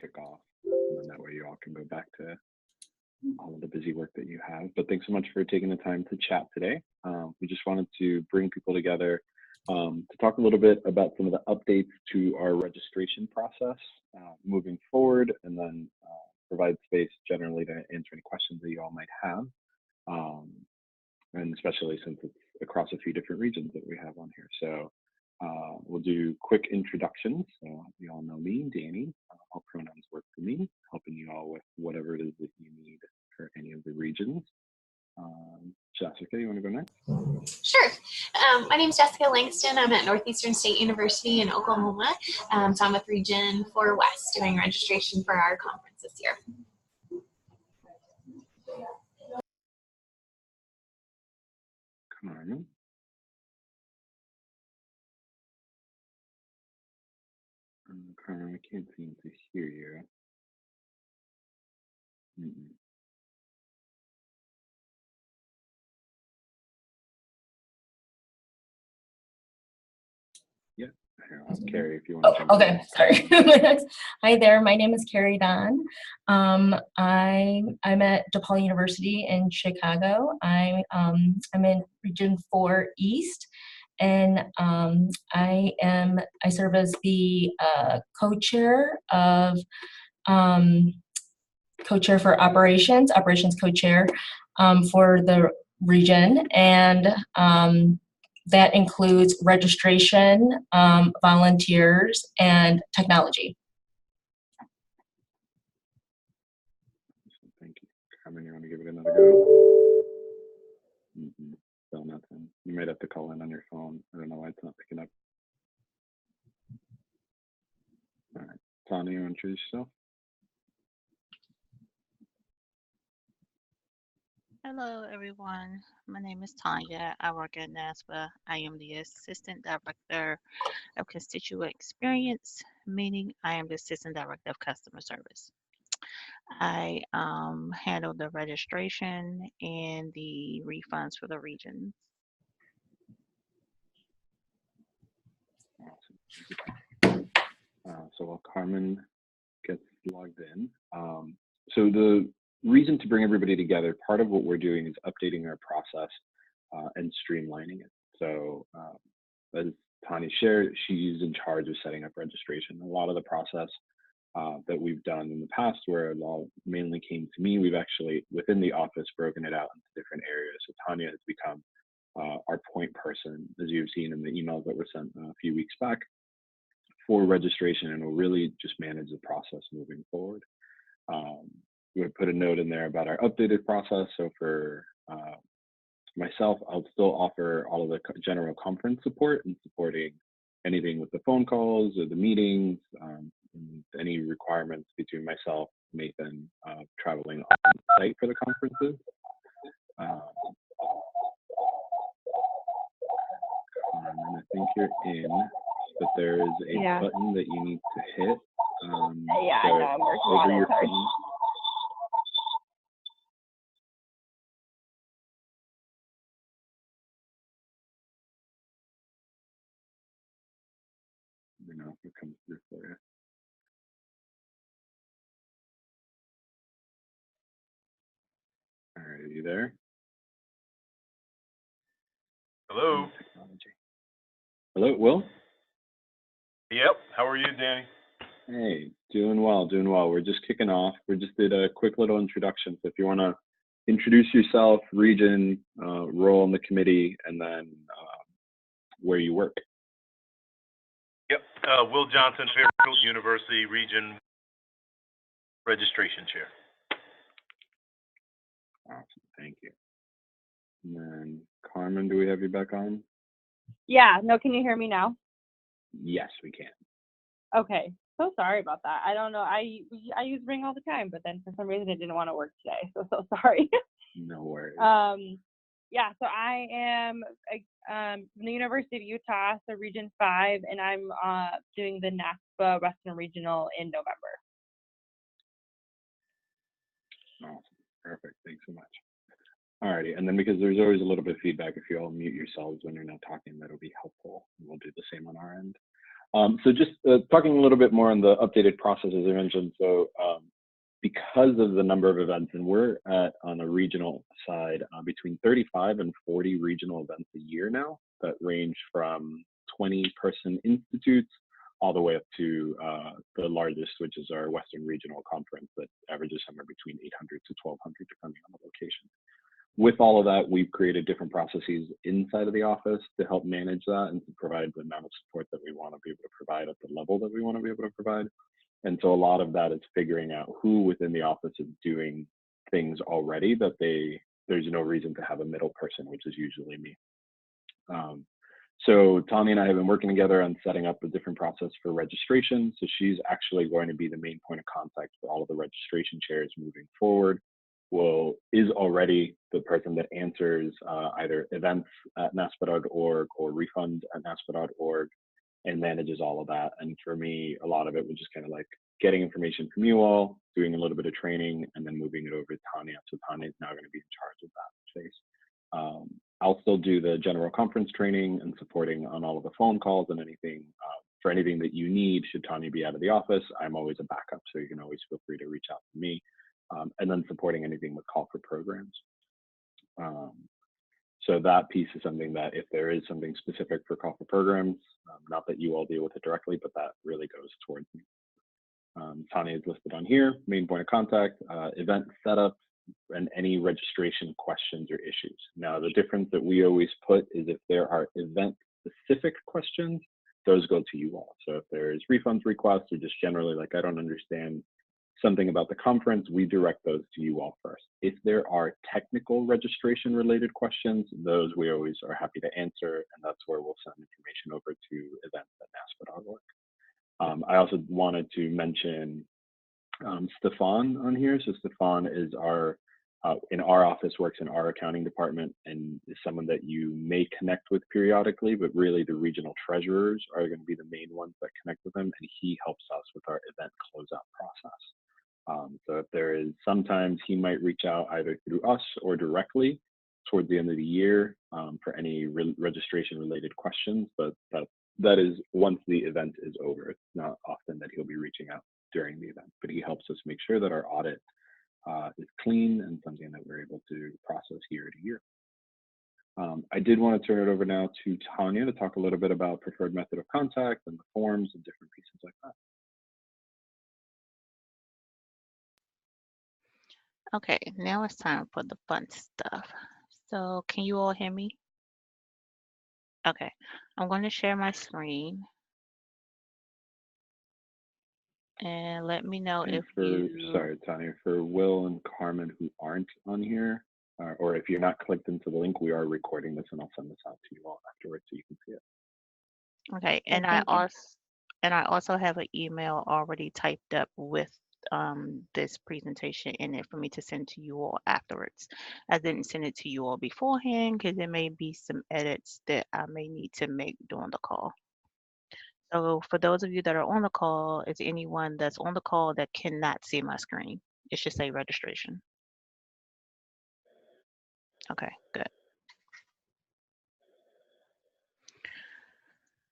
kick off, and then that way you all can go back to all of the busy work that you have. But thanks so much for taking the time to chat today. We just wanted to bring people together to talk a little bit about some of the updates to our registration process moving forward, and then provide space generally to answer any questions that you all might have. And especially since it's across a few different regions that we have on here. So we'll do quick introductions. So you all know me, Danny. All pronouns work for me, helping you all with whatever it is that you need for any of the regions. Jessica, you want to go next? Sure. My name is Jessica Langston. I'm at Northeastern State University in Oklahoma. So I'm with Region 4 West doing registration for our conference this year. Carmen. Carmen, I can't seem to hear you. Yeah, Carrie, if you want to. Okay, sorry. Hi there, my name is Carrie Don. I'm at DePaul University in Chicago. I'm in Region 4 East, and I serve as the co-chair for operations co-chair for the region, and that includes registration, volunteers, and technology. Thank you. Carmen, you want to give it another go? Still nothing. You might have to call in on your phone. I don't know why it's not picking up. All right. Tanya, you want to introduce yourself? Hello, everyone. My name is Tanya. I work at Naspa. I am the Assistant Director of Constituent Experience, meaning I am the Assistant Director of Customer Service. I handle the registration and the refunds for the region. Awesome. So while Carmen gets logged in, so the reason to bring everybody together, part of what we're doing is updating our process and streamlining it. So as Tanya shared, she's in charge of setting up registration. A lot of the process that we've done in the past, where it all mainly came to me, we've actually, within the office, broken it out into different areas. So Tanya has become our point person, as you've seen in the emails that were sent a few weeks back, for registration, and will really just manage the process moving forward. We would put a note in there about our updated process. So for myself, I'll still offer all of the general conference support and supporting anything with the phone calls or the meetings, any requirements between myself, Nathan, traveling on site for the conferences. And I think you're in, but there is a button that you need to hit. I know, I'm working on it. Sorry. You know, if it comes through for you. All right, are you there? Hello. Technology. Hello, Will? Yep. How are you, Danny? Hey, doing well, doing well. We're just kicking off. We just did a quick little introduction. So if you want to introduce yourself, region, role in the committee, and then where you work. Yep. Will Johnson, Fairfield University Region Registration Chair. Awesome. Thank you. And then Carmen, do we have you back on? Yeah. No, can you hear me now? Yes, we can. Okay. So sorry about that. I don't know. I use Ring all the time, but then for some reason it didn't want to work today. So sorry. No worries. Yeah. So I am from the University of Utah, so Region 5, and I'm doing the Naspa Western Regional in November. Awesome. Perfect. Thanks so much. Alrighty, and then because there's always a little bit of feedback, if you all mute yourselves when you're not talking, that'll be helpful. We'll do the same on our end. So just talking a little bit more on the updated process, as I mentioned. So because of the number of events, and we're at, on a regional side, between 35 and 40 regional events a year now that range from 20-person institutes all the way up to the largest, which is our Western Regional Conference that averages somewhere between 800 to 1,200, depending on the location. With all of that, we've created different processes inside of the office to help manage that and to provide the amount of support that we want to be able to provide at the level that we want to be able to provide. And so a lot of that is figuring out who within the office is doing things already that there's no reason to have a middle person, which is usually me. So Tanya and I have been working together on setting up a different process for registration. So she's actually going to be the main point of contact for all of the registration chairs moving forward. Is already the person that answers either events at naspa.org or refund at naspa.org and manages all of that. And for me, a lot of it was just kind of like getting information from you all, doing a little bit of training, and then moving it over to Tanya. So Tanya is now going to be in charge of that space. I'll still do the general conference training and supporting on all of the phone calls and anything. For anything that you need, should Tanya be out of the office, I'm always a backup. So you can always feel free to reach out to me. And then supporting anything with call for programs. So that piece is something that if there is something specific for call for programs, not that you all deal with it directly, but that really goes towards me. Tanya is listed on here, main point of contact, event setup, and any registration questions or issues. Now, the difference that we always put is if there are event-specific questions, those go to you all. So if there's refunds requests or just generally like, I don't understand something about the conference, we direct those to you all first. If there are technical registration related questions, those we always are happy to answer, and that's where we'll send information over to events@naspa.org. I also wanted to mention Stefan on here. So Stefan is our, in our office, works in our accounting department and is someone that you may connect with periodically, but really the regional treasurers are going to be the main ones that connect with him, and he helps us with our event closeout process. So if there is, sometimes he might reach out either through us or directly towards the end of the year for any registration related questions, but that is once the event is over. It's not often that he'll be reaching out during the event, but he helps us make sure that our audit is clean and something that we're able to process year to year. I did want to turn it over now to Tanya to talk a little bit about preferred method of contact and the forms and different pieces like that. Okay, now it's time for the fun stuff. So can you all hear me? Okay, I'm going to share my screen. And let me know And if sorry, Tanya, for Will and Carmen who aren't on here, or if you're not clicked into the link, we are recording this and I'll send this out to you all afterwards so you can see it. Okay, and I also have an email already typed up with this presentation in it for me to send to you all afterwards. I didn't send it to you all beforehand because there may be some edits that I may need to make during the call. So for those of you that are on the call, is anyone that's on the call that cannot see my screen? It should say registration. Okay, good.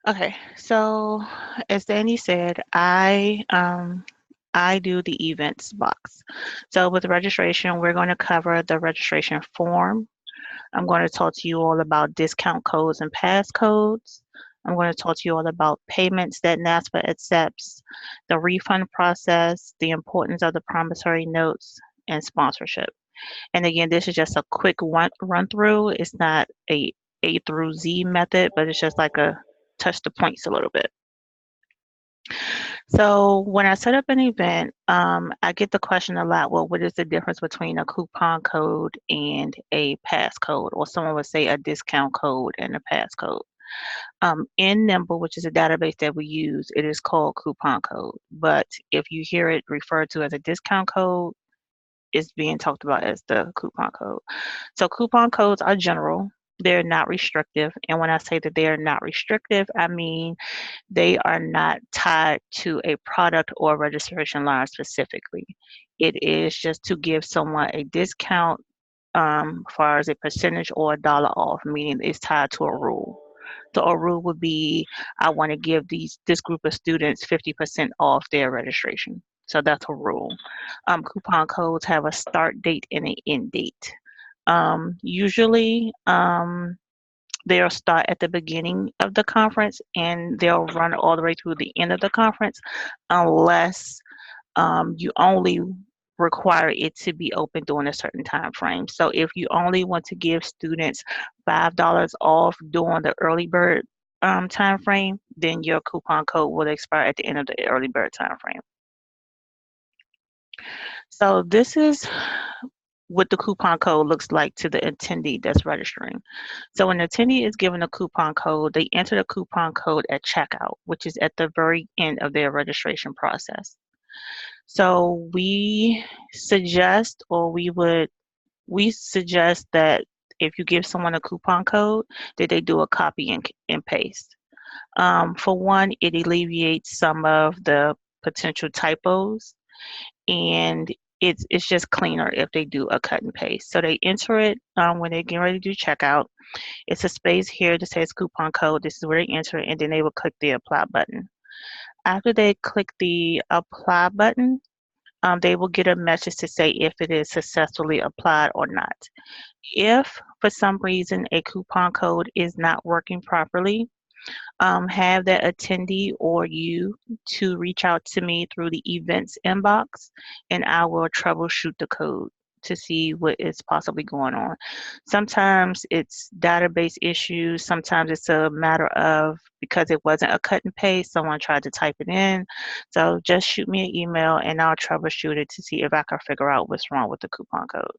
Okay, so as Danny said, I do the events box. So with registration, we're going to cover the registration form. I'm going to talk to you all about discount codes and passcodes. I'm going to talk to you all about payments that NASPA accepts, the refund process, the importance of the promissory notes, and sponsorship. And again, this is just a quick run through. It's not a through Z method, but it's just like a touch the points a little bit. So when I set up an event, I get the question a lot, well, what is the difference between a coupon code and a passcode? Or someone would say a discount code and a passcode. In Nimble, which is a database that we use, it is called coupon code. But if you hear it referred to as a discount code, it's being talked about as the coupon code. So coupon codes are general. They're not restrictive. And when I say that they are not restrictive, I mean they are not tied to a product or registration line specifically. It is just to give someone a discount as far as a percentage or a dollar off, meaning it's tied to a rule. So a rule would be, I want to give this group of students 50% off their registration. So that's a rule. Coupon codes have a start date and an end date. Usually, they'll start at the beginning of the conference and they'll run all the way through the end of the conference, unless you only require it to be open during a certain time frame. So if you only want to give students $5 off during the early bird time frame, then your coupon code will expire at the end of the early bird time frame. So this is what the coupon code looks like to the attendee that's registering. So when an attendee is given a coupon code, they enter the coupon code at checkout, which is at the very end of their registration process. So we suggest that if you give someone a coupon code, that they do a copy and paste. For one, it alleviates some of the potential typos, and it's just cleaner if they do a cut and paste. So they enter it when they're getting ready to do checkout. It's a space here that says coupon code. This is where they enter it, and then they will click the apply button. After they click the apply button, they will get a message to say if it is successfully applied or not. If for some reason a coupon code is not working properly, have that attendee or you to reach out to me through the events inbox, and I will troubleshoot the code to see what is possibly going on. Sometimes it's database issues. Sometimes it's a matter of, because it wasn't a cut and paste, someone tried to type it in. So just shoot me an email and I'll troubleshoot it to see if I can figure out what's wrong with the coupon code.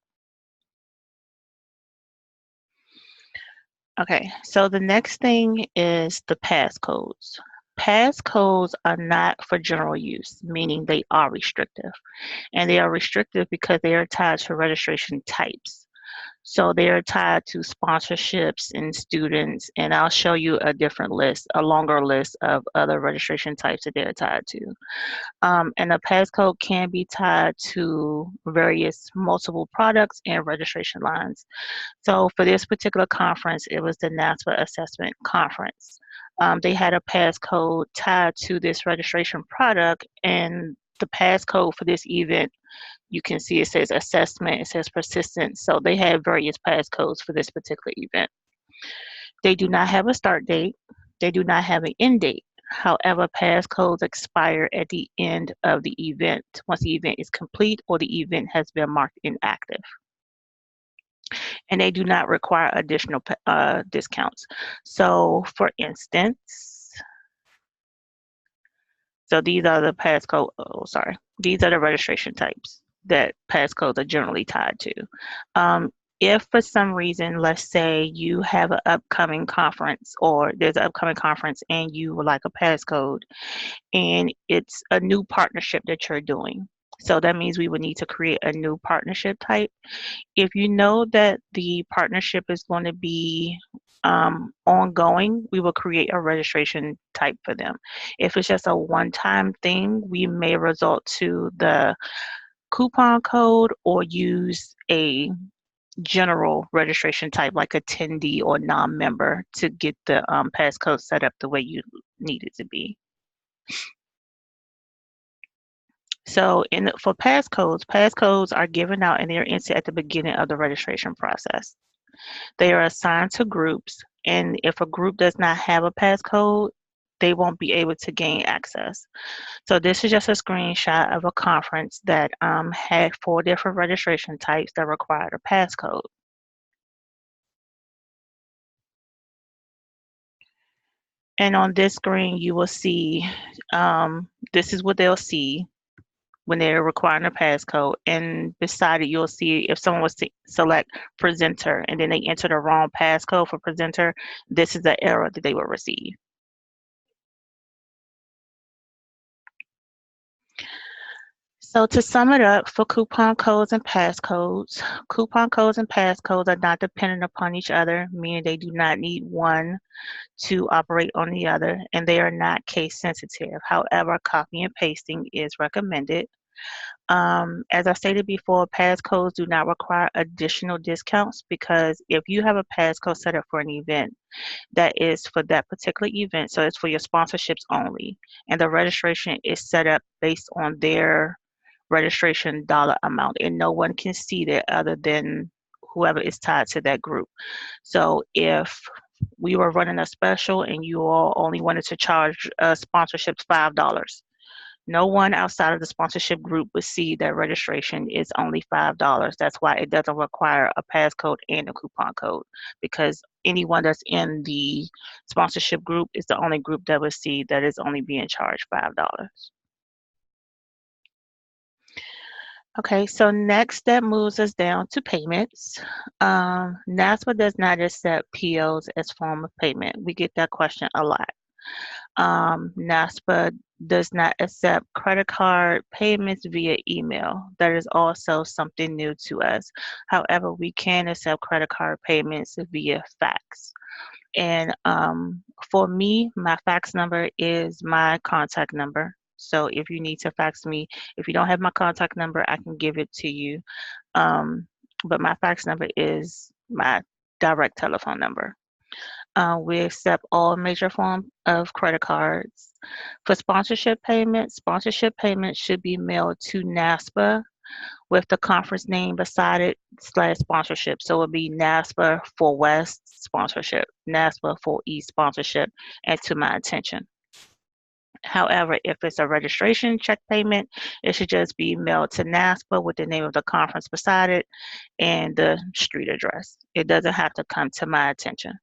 Okay, so the next thing is the passcodes. Passcodes are not for general use, meaning they are restrictive. And they are restrictive because they are tied to registration types. So they are tied to sponsorships and students, and I'll show you a different list, a longer list of other registration types that they're tied to. And a passcode can be tied to various multiple products and registration lines. So for this particular conference, it was the Naspa assessment conference. They had a passcode tied to this registration product, and the passcode for this event, you can see it says assessment, it says persistence. So they had various passcodes for this particular event. They do not have a start date. They do not have an end date. However, passcodes expire at the end of the event, once the event is complete or the event has been marked inactive. And they do not require additional discounts. So for instance, so these are the passcode, these are the registration types that passcodes are generally tied to. If for some reason, let's say you have an upcoming conference, or there's an upcoming conference and you would like a passcode, and it's a new partnership that you're doing. So that means we would need to create a new partnership type. If you know that the partnership is going to be ongoing, we will create a registration type for them. If it's just a one-time thing, we may resort to the coupon code or use a general registration type like attendee or non-member to get the passcode set up the way you need it to be. So for passcodes are given out and they're entered at the beginning of the registration process. They are assigned to groups, and if a group does not have a passcode, they won't be able to gain access. So this is just a screenshot of a conference that had 4 different registration types that required a passcode. And on this screen, you will see, this is what they'll see when they're requiring a passcode. And beside it, you'll see if someone was to select presenter and then they enter the wrong passcode for presenter, this is the error that they will receive. So to sum it up, for coupon codes and passcodes are not dependent upon each other, meaning they do not need one to operate on the other, and they are not case sensitive. However, copy and pasting is recommended. As I stated before, passcodes do not require additional discounts because if you have a passcode set up for an event that is for that particular event, so it's for your sponsorships only, and the registration is set up based on their registration dollar amount, and no one can see that other than whoever is tied to that group. So if we were running a special and you all only wanted to charge sponsorships $5, no one outside of the sponsorship group would see that registration is only $5. That's why it doesn't require a passcode and a coupon code, because anyone that's in the sponsorship group is the only group that would see that is only being charged $5. Okay, so next that moves us down to payments. NASPA does not accept POs as form of payment. We get that question a lot. NASPA does not accept credit card payments via email. That is also something new to us. However, we can accept credit card payments via fax. And for me, my fax number is my contact number. So if you need to fax me, if you don't have my contact number, I can give it to you. But my fax number is my direct telephone number. We accept all major forms of credit cards. For sponsorship payments should be mailed to NASPA with the conference name beside it / sponsorship. So it would be NASPA for West sponsorship, NASPA for East sponsorship, and to my attention. However, if it's a registration check payment, it should just be mailed to NASPA with the name of the conference beside it and the street address. It doesn't have to come to my attention.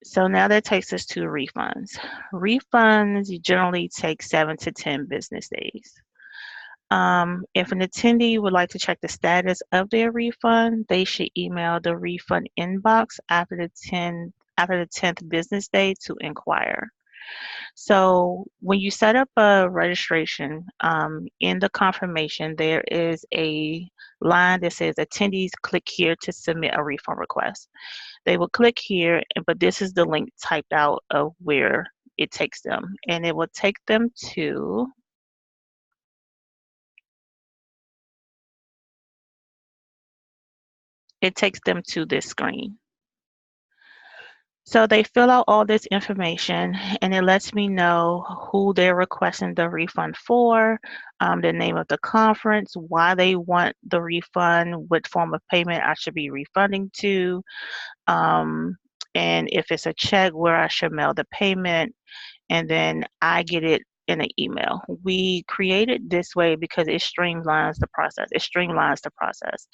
So now that takes us to refunds. Refunds generally take 7 to 10 business days. If an attendee would like to check the status of their refund, they should email the refund inbox after the 10th business day to inquire. So when you set up a registration, in the confirmation, there is a line that says attendees click here to submit a refund request. They will click here, but this is the link typed out of where it takes them. And it will take them to this screen. So they fill out all this information and it lets me know who they're requesting the refund for, the name of the conference, why they want the refund, what form of payment I should be refunding to, and if it's a check, where I should mail the payment, and then I get it in an email. We created this way because it streamlines the process.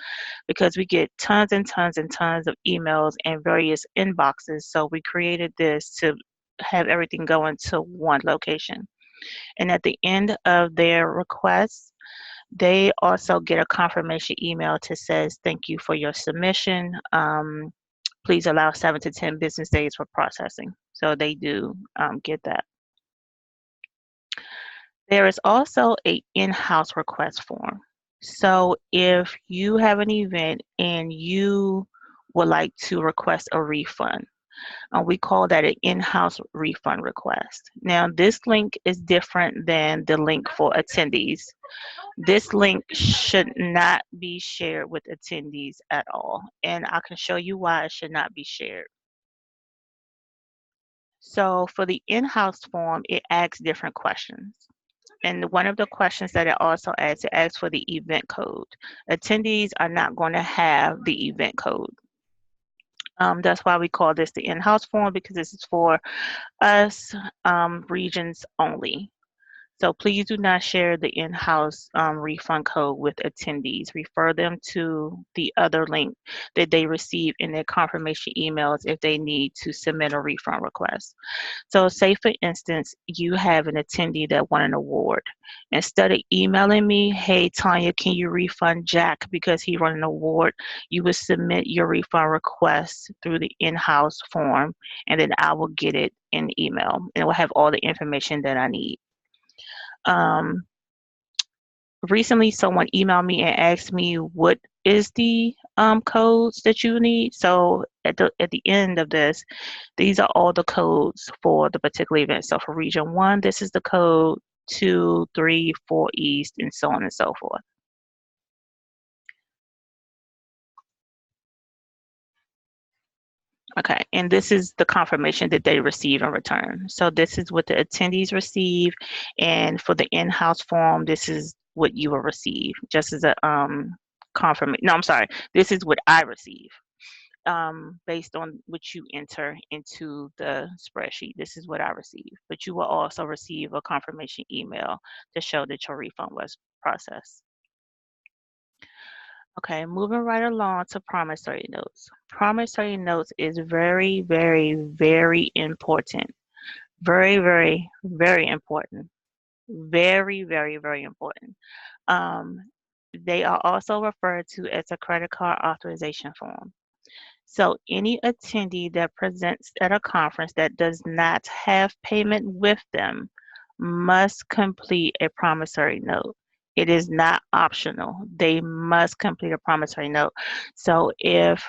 Because we get tons and tons and tons of emails and various inboxes. So we created this to have everything go into one location. And at the end of their request, they also get a confirmation email that says, thank you for your submission. Please allow 7 to 10 business days for processing. So they do get that. There is also an in-house request form. So if you have an event and you would like to request a refund, we call that an in-house refund request. Now, this link is different than the link for attendees. This link should not be shared with attendees at all, and I can show you why it should not be shared. So for the in-house form, it asks different questions. And one of the questions that it also asks, it asks for the event code. Attendees are not going to have the event code. That's why we call this the in-house form, because this is for us, regions only. So please do not share the in-house refund code with attendees. Refer them to the other link that they receive in their confirmation emails if they need to submit a refund request. So say, for instance, you have an attendee that won an award. Instead of emailing me, hey, Tanya, can you refund Jack because he won an award? You would submit your refund request through the in-house form, and then I will get it in email. And it will have all the information that I need. recently someone emailed me and asked me what is the codes that you need. So at the end of this, these are all the codes for the particular event. So for region 1, this is the code 2, 3, 4 East, and so on and so forth. Okay, and this is the confirmation that they receive in return. So this is what the attendees receive, and for the in-house form, this is what you will receive, just as a confirmation. No, I'm sorry. This is what I receive, based on what you enter into the spreadsheet. This is what I receive, but you will also receive a confirmation email to show that your refund was processed. Okay, moving right along to promissory notes. Promissory notes is very, very, very important. Very, very, very important. Very, very, very important. They are also referred to as a credit card authorization form. So any attendee that presents at a conference that does not have payment with them must complete a promissory note. It is not optional. They must complete a promissory note. So if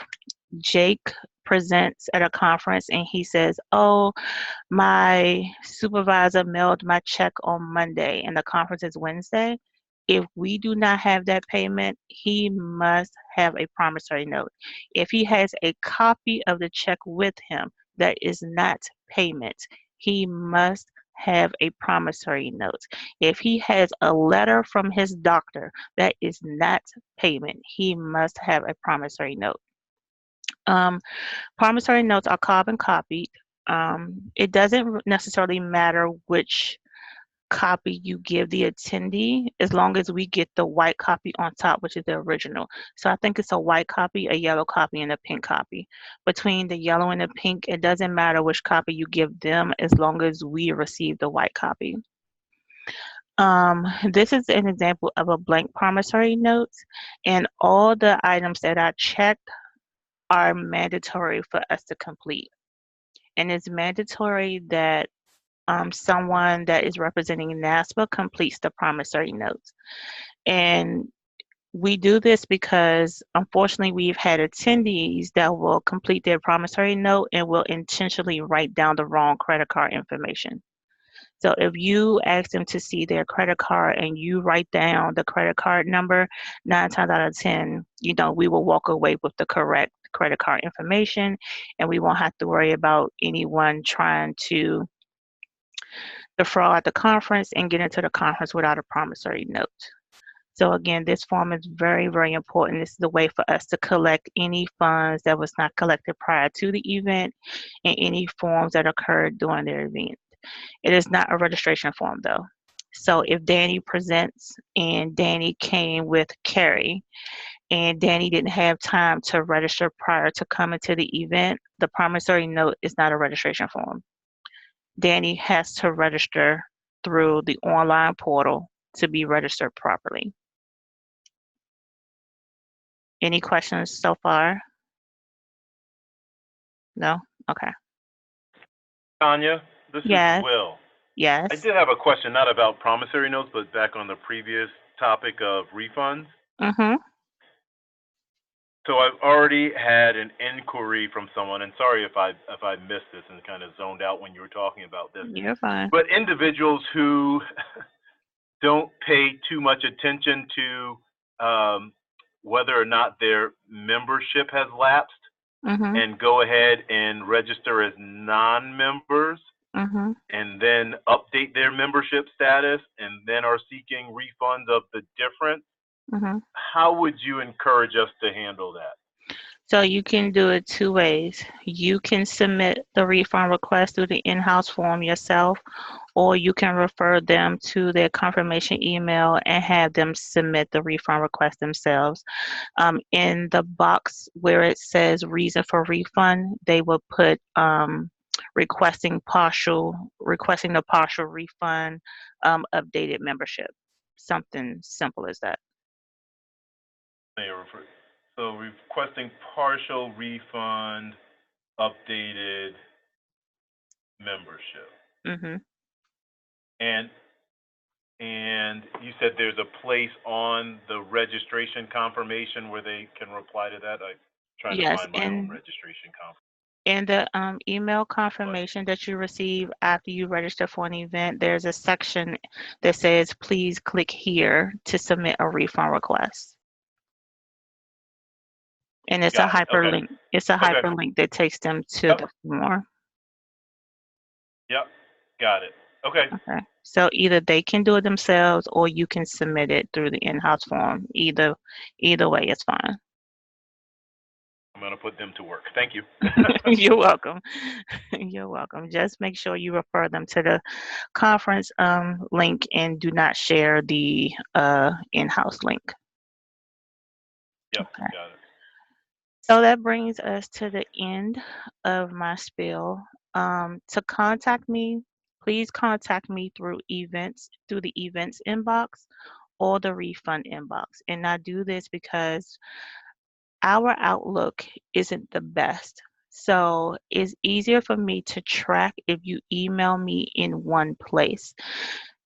Jake presents at a conference and he says, oh, my supervisor mailed my check on Monday and the conference is Wednesday, if we do not have that payment, he must have a promissory note. If he has a copy of the check with him that is not payment, he must have a promissory note. If he has a letter from his doctor that is not payment, he must have a promissory note. Promissory notes are carbon copied. It doesn't necessarily matter which copy you give the attendee, as long as we get the white copy on top, which is the original. So I think it's a white copy, a yellow copy, and a pink copy. Between the yellow and the pink, it doesn't matter which copy you give them, as long as we receive the white copy. This is an example of a blank promissory note, and all the items that I checked are mandatory for us to complete. And it's mandatory that someone that is representing NASPA completes the promissory notes. And we do this because, unfortunately, we've had attendees that will complete their promissory note and will intentionally write down the wrong credit card information. So if you ask them to see their credit card and you write down the credit card number, 9 times out of 10, we will walk away with the correct credit card information, and we won't have to worry about anyone trying to defraud the conference and get into the conference without a promissory note. So again, this form is very, very important. This is a way for us to collect any funds that was not collected prior to the event and any forms that occurred during the event. It is not a registration form though. So if Danny presents and Danny came with Carrie and Danny didn't have time to register prior to coming to the event, the promissory note is not a registration form. Danny has to register through the online portal to be registered properly. Any questions so far? No? Okay. Tanya, this Yes. is Will. Yes. I did have a question, not about promissory notes, but back on the previous topic of refunds. Mm-hmm. So I've already had an inquiry from someone, and sorry if I missed this and kind of zoned out when you were talking about this. You're fine. But individuals who don't pay too much attention to whether or not their membership has lapsed, Mm-hmm. and go ahead and register as non-members, Mm-hmm. and then update their membership status, and then are seeking refunds of the difference. Mm-hmm. How would you encourage us to handle that? So you can do it 2 ways. You can submit the refund request through the in-house form yourself, or you can refer them to their confirmation email and have them submit the refund request themselves. In the box where it says reason for refund, they will put requesting the partial refund, updated membership. Something simple as that. So requesting partial refund, updated membership. Mm-hmm. And And you said there's a place on the registration confirmation where they can reply to that. I'm trying to Yes, find my own registration confirmation. in the email confirmation that you receive after you register for an event, there's a section that says, please click here to submit a refund request. And it's Got a it. Okay. hyperlink. It's a Okay. hyperlink that takes them to Yep. the form. Yep. Got it. Okay. Okay. So either they can do it themselves or you can submit it through the in-house form. Either way is fine. I'm going to put them to work. Thank you. You're welcome. You're welcome. Just make sure you refer them to the conference link and do not share the in-house link. Yep. Okay. Got it. So that brings us to the end of my spiel. To contact me, please contact me through the events inbox or the refund inbox. And I do this because our Outlook isn't the best. So it's easier for me to track if you email me in one place.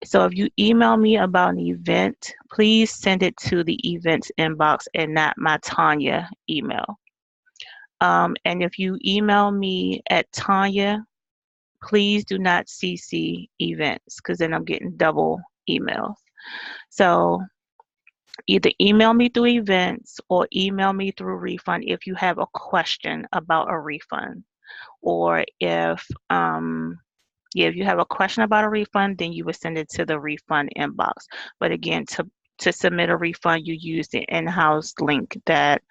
So if you email me about an event, please send it to the events inbox and not my Tanya email. And if you email me at Tanya, please do not CC events because then I'm getting double emails. So either email me through events or email me through refund if you have a question about a refund. Or if you have a question about a refund, then you would send it to the refund inbox. But again, to submit a refund, you use the in-house link that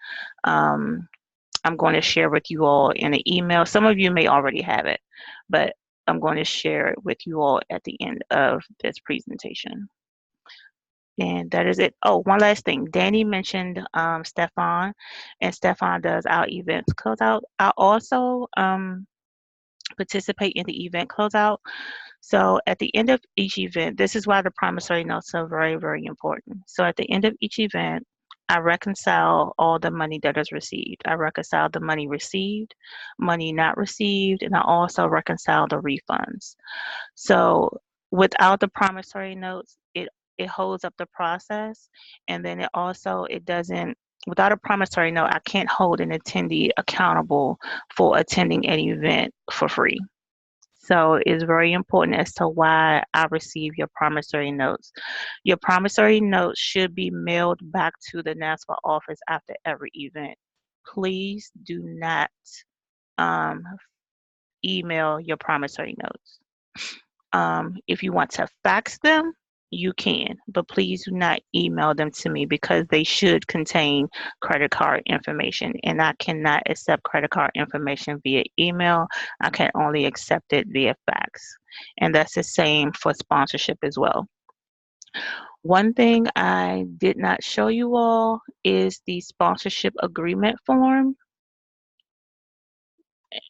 I'm going to share with you all in an email. Some of you may already have it, but I'm going to share it with you all at the end of this presentation. And that is it. Oh, one last thing. Danny mentioned Stefan, and Stefan does our events closeout. I also participate in the event closeout. So at the end of each event, this is why the promissory notes are very, very important. So at the end of each event, I reconcile all the money that is received. I reconcile the money received, money not received, and I also reconcile the refunds. So without the promissory notes, it holds up the process, and then it doesn't. Without a promissory note, I can't hold an attendee accountable for attending an event for free. So it's very important as to why I receive your promissory notes. Your promissory notes should be mailed back to the Naspa office after every event. Please do not email your promissory notes. If you want to fax them, you can, but please do not email them to me because they should contain credit card information, and I cannot accept credit card information via email. I can only accept it via fax, and that's the same for sponsorship as well. One thing I did not show you all is the sponsorship agreement form,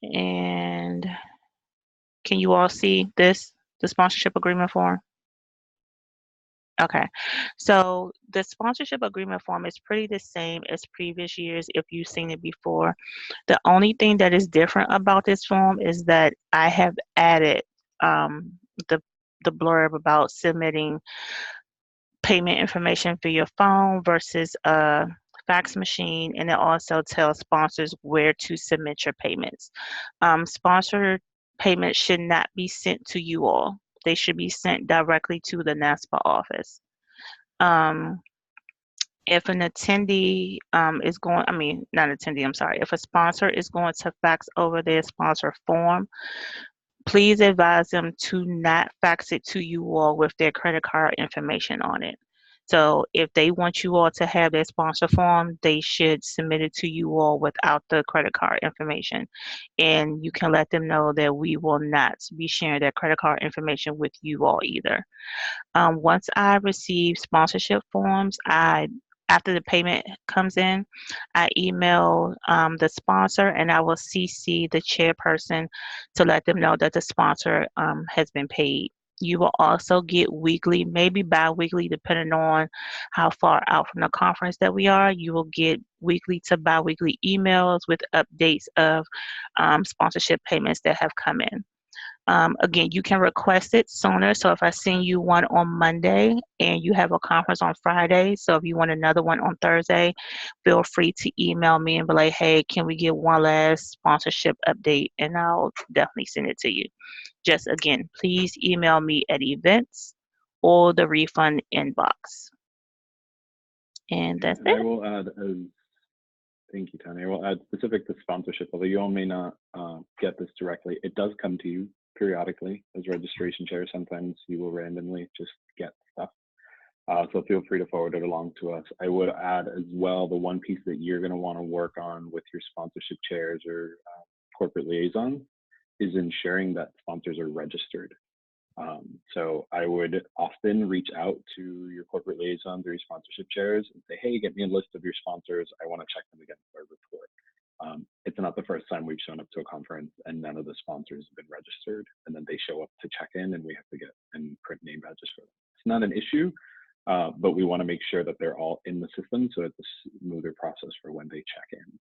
and can you all see this, the sponsorship agreement form? Okay, so the sponsorship agreement form is pretty the same as previous years if you've seen it before. The only thing that is different about this form is that I have added the blurb about submitting payment information through your phone versus a fax machine, and it also tells sponsors where to submit your payments. Sponsored payments should not be sent to you all. They should be sent directly to the NASPA office. If an attendee is going, I mean, not attendee, I'm sorry, if a sponsor is going to fax over their sponsor form, please advise them to not fax it to you all with their credit card information on it. So if they want you all to have their sponsor form, they should submit it to you all without the credit card information. And you can let them know that we will not be sharing their credit card information with you all either. Once I receive sponsorship forms, after the payment comes in, I email the sponsor and I will CC the chairperson to let them know that the sponsor has been paid. You will also get weekly, maybe bi-weekly, depending on how far out from the conference that we are. You will get weekly to bi-weekly emails with updates of sponsorship payments that have come in. Again, you can request it sooner. So if I send you one on Monday and you have a conference on Friday, so if you want another one on Thursday, feel free to email me and be like, hey, can we get one last sponsorship update? And I'll definitely send it to you. Just again, please email me at events or the refund inbox. And that's And it. I will add, thank you, Tanya. I will add specific to sponsorship, although you all may not get this directly. It does come to you periodically as registration chair. Sometimes you will randomly just get stuff. So feel free to forward it along to us. I would add as well, the one piece that you're going to want to work on with your sponsorship chairs or corporate liaisons is ensuring that sponsors are registered. So I would often reach out to your corporate liaisons or your sponsorship chairs and say, hey, get me a list of your sponsors. I want to check them against our report. It's not the first time we've shown up to a conference and none of the sponsors have been registered, and then they show up to check in and we have to get and print name badges for them. It's not an issue, but we want to make sure that they're all in the system so it's a smoother process for when they check in.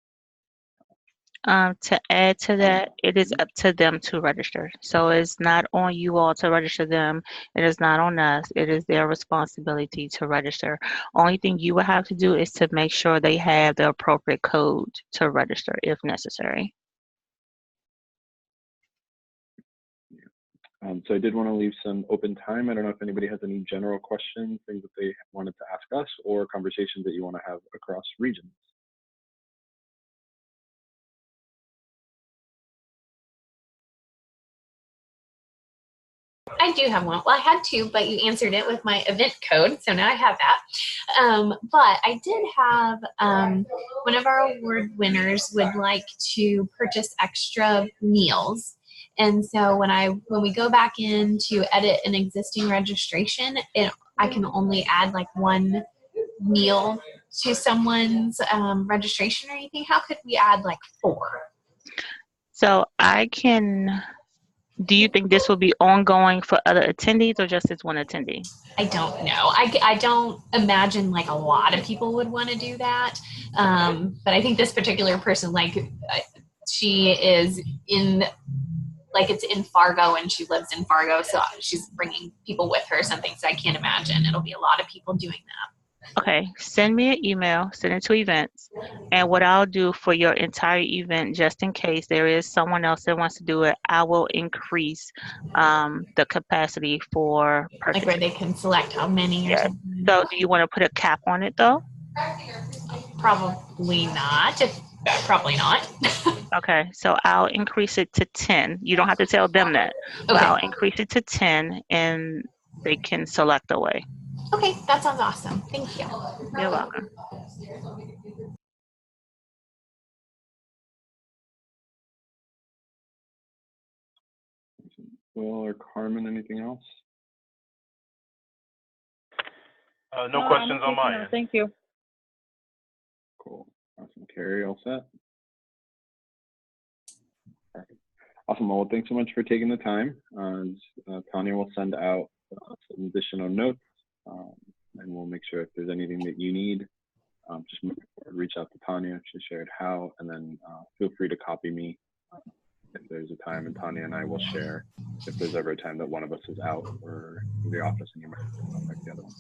To add to that, it is up to them to register. So it's not on you all to register them. It is not on us. It is their responsibility to register. Only thing you would have to do is to make sure they have the appropriate code to register if necessary. So I did want to leave some open time. I don't know if anybody has any general questions, things that they wanted to ask us, or conversations that you want to have across regions. I do have one. Well, I had two, but you answered it with my event code, so now I have that. But I did have one of our award winners would like to purchase extra meals. And so when we go back in to edit an existing registration, I can only add like one meal to someone's registration or anything. How could we add like 4? So do you think this will be ongoing for other attendees or just as one attendee? I don't know. I don't imagine like a lot of people would want to do that. But I think this particular person, like she is it's in Fargo and she lives in Fargo. So she's bringing people with her or something. So I can't imagine it'll be a lot of people doing that. Okay, send me an email, send it to events, and what I'll do for your entire event, just in case there is someone else that wants to do it, I will increase the capacity for purchase. Like where they can select how many or something. So do you want to put a cap on it though? Probably not. Probably not. Okay, so I'll increase it to 10. You don't have to tell them that, but Okay. I'll increase it to 10 and they can select a way. Okay, that sounds awesome. Thank you. You're welcome. Will or Carmen, anything else? No questions on my end. Thank you. Cool. Awesome. Carrie, all set? Perfect. Awesome. Well, thanks so much for taking the time. Tanya will send out some additional notes, and we'll make sure if there's anything that you need, just move forward, reach out to Tanya. She shared how, and then feel free to copy me if there's a time, and Tanya and I will share if there's ever a time that one of us is out or in the office and you might contact the other one.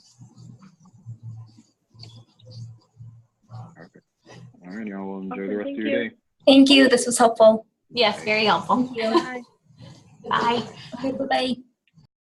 Perfect. All right, y'all. Well, enjoy the rest of your day. Thank you. This was helpful. Yes, very helpful. Thank you. Bye. Okay, bye-bye.